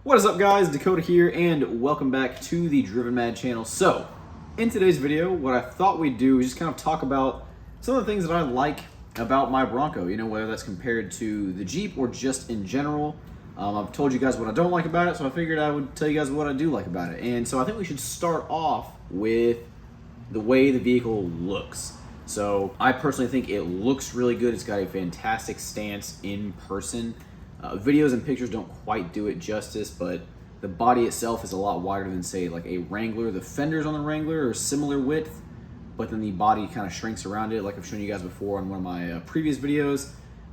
What is up, guys? Dakota here, and welcome back to the Driven Mad channel. So, in today's video, what I thought we'd do is just kind of talk about some of the things that I like about my Bronco, you know, whether that's compared to the Jeep or just in general. I've told you guys what I don't like about it, so I figured I would tell you guys what I do like about it. And so I think we should start off with the way the vehicle looks. So I personally think it looks really good. It's got a fantastic stance in person. Videos and pictures don't quite do it justice, but the body itself is a lot wider than, say, like a Wrangler. The fenders on the Wrangler are similar width, but then the body kind of shrinks around it, like I've shown you guys before on one of my previous videos.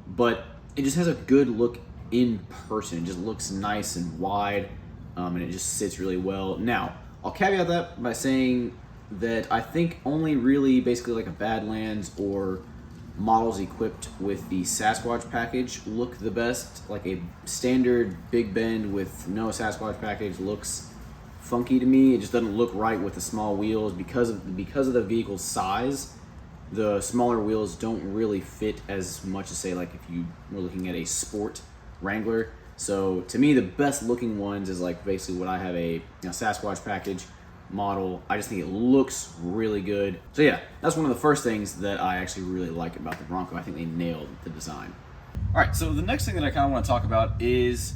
But it just has a good look in person. It just looks nice and wide, and it just sits really well. Now, I'll caveat that by saying that I think only really basically like a Badlands or models equipped with the Sasquatch package look the best. Like a standard Big Bend with no Sasquatch package looks funky to me. It just doesn't look right with the small wheels because of the vehicle's size. The smaller wheels don't really fit as much as, say, like if you were looking at a sport Wrangler. So to me, the best looking ones is like basically what I have, a Sasquatch package model. I just think it looks really good. So yeah, that's one of the first things that I actually really like about the Bronco. I think they nailed the design. All right, so the next thing that I kind of want to talk about is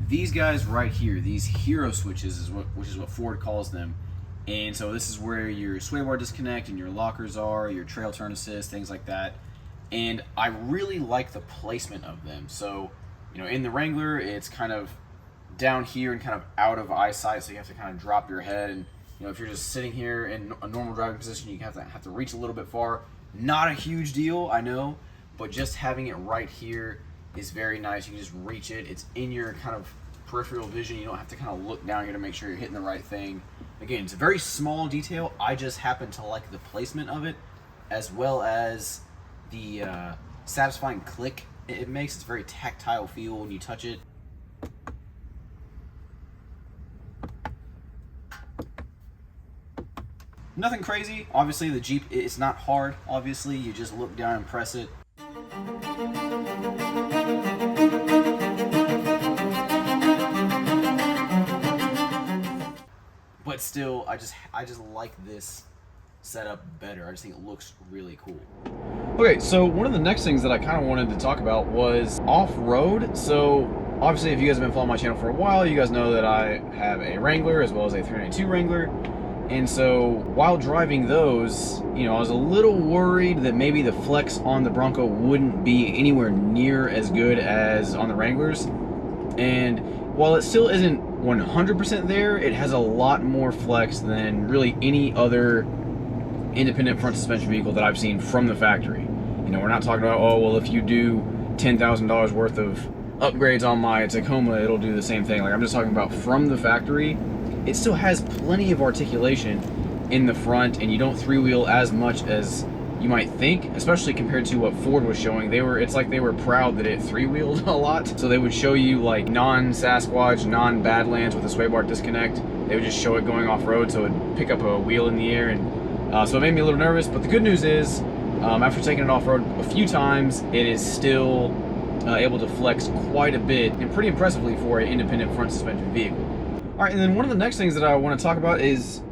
these guys right here, these hero switches, which is what Ford calls them. And so this is where your sway bar disconnect and your lockers are, your trail turn assist, things like that. And I really like the placement of them. So, you know, in the Wrangler, it's kind of down here and kind of out of eyesight, so you have to kind of drop your head, and you know, if you're just sitting here in a normal driving position, you have to reach a little bit far. Not a huge deal, I know, but just having it right here is very nice. You can just reach it. It's in your kind of peripheral vision. You don't have to kind of look down here to make sure you're hitting the right thing. Again, it's a very small detail. I just happen to like the placement of it, as well as the satisfying click it makes. It's a very tactile feel when you touch it. Nothing crazy. Obviously, the Jeep, it's not hard. Obviously, you just look down and press it. But still, I just like this setup better. I just think it looks really cool. Okay, so one of the next things that I kind of wanted to talk about was off-road. So obviously, if you guys have been following my channel for a while, you guys know that I have a Wrangler as well as a 392 Wrangler. And so while driving those, you know, I was a little worried that maybe the flex on the Bronco wouldn't be anywhere near as good as on the Wranglers. And while it still isn't 100% there, it has a lot more flex than really any other independent front suspension vehicle that I've seen from the factory. You know, we're not talking about, oh, well, if you do $10,000 worth of upgrades on my Tacoma, it'll do the same thing. Like, I'm just talking about from the factory. It still has plenty of articulation in the front, and you don't three-wheel as much as you might think, especially compared to what Ford was showing. It's like they were proud that it three-wheeled a lot. So they would show you like non-Sasquatch, non-Badlands with a sway bar disconnect. They would just show it going off-road, so it would pick up a wheel in the air, and so it made me a little nervous. But the good news is, after taking it off-road a few times, it is still able to flex quite a bit, and pretty impressively for an independent front suspension vehicle. All right, and then one of the next things that I want to talk about is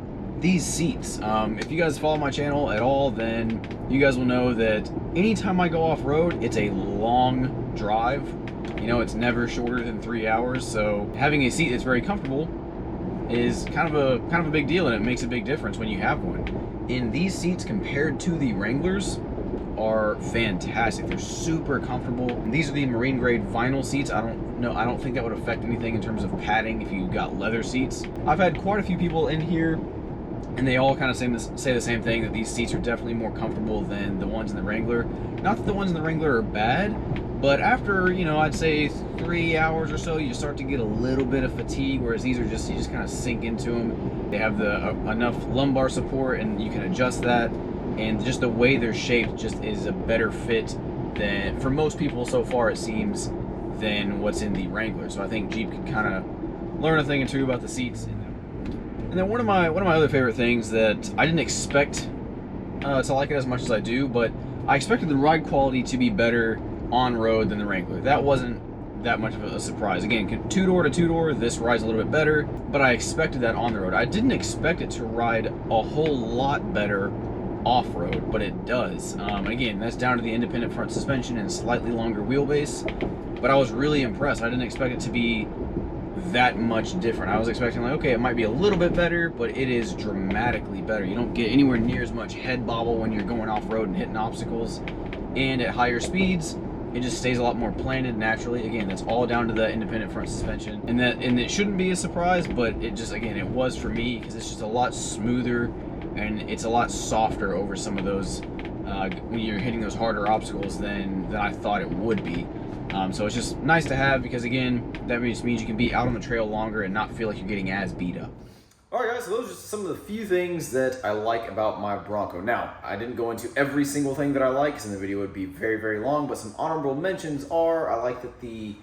these seats. If you guys follow my channel at all, then you guys will know that anytime I go off-road, it's a long drive. You know, it's never shorter than 3 hours, so having a seat that's very comfortable is kind of a big deal, and it makes a big difference when you have one. And these seats, compared to the Wranglers, are fantastic. They're super comfortable. And these are the marine grade vinyl seats. I don't think that would affect anything in terms of padding if you got leather seats. I've had quite a few people in here, and they all kind of say the same thing, that these seats are definitely more comfortable than the ones in the Wrangler. Not that the ones in the Wrangler are bad, but after, you know, I'd say 3 hours or so, you start to get a little bit of fatigue, whereas these are just, you just kind of sink into them. They have enough lumbar support, and you can adjust that. And just the way they're shaped just is a better fit than, for most people so far it seems, than what's in the Wrangler. So I think Jeep can kind of learn a thing or two about the seats. And then one of my other favorite things that I didn't expect to like it as much as I do, but I expected the ride quality to be better on road than the Wrangler. That wasn't that much of a surprise. Again, two-door to two-door, this rides a little bit better, but I expected that on the road. I didn't expect it to ride a whole lot better off-road, but it does. Again, that's down to the independent front suspension and slightly longer wheelbase, but I was really impressed. I didn't expect it to be that much different. I was expecting, like, okay, it might be a little bit better, but it is dramatically better. You don't get anywhere near as much head bobble when you're going off-road and hitting obstacles, and at higher speeds it just stays a lot more planted naturally. Again, that's all down to the independent front suspension, and it shouldn't be a surprise, but it just, again, it was for me, because it's just a lot smoother and it's a lot softer over some of those when you're hitting those harder obstacles than I thought it would be. So it's just nice to have, because again, that means you can be out on the trail longer and not feel like you're getting as beat up. Alright guys, so those are just some of the few things that I like about my Bronco. Now, I didn't go into every single thing that I like, because then the video would be very, very long, but some honorable mentions are, I like that the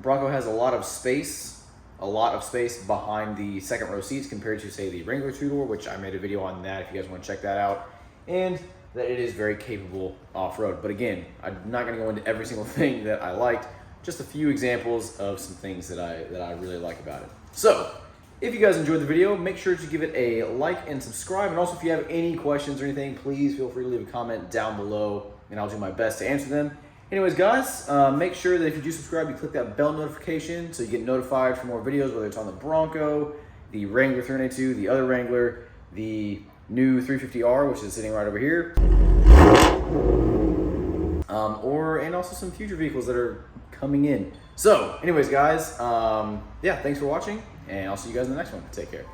Bronco has a lot of space behind the second row seats compared to, say, the Wrangler two-door, which I made a video on that if you guys want to check that out. And that it is very capable off-road. But again, I'm not going to go into every single thing that I liked, just a few examples of some things that I really like about it. So, if you guys enjoyed the video, make sure to give it a like and subscribe. And also, if you have any questions or anything, please feel free to leave a comment down below, and I'll do my best to answer them. Anyways, guys, make sure that if you do subscribe, you click that bell notification so you get notified for more videos, whether it's on the Bronco, the Wrangler 392, the other Wrangler, the new 350R, which is sitting right over here, and also some future vehicles that are coming in. So anyways, guys, yeah, thanks for watching, and I'll see you guys in the next one. Take care.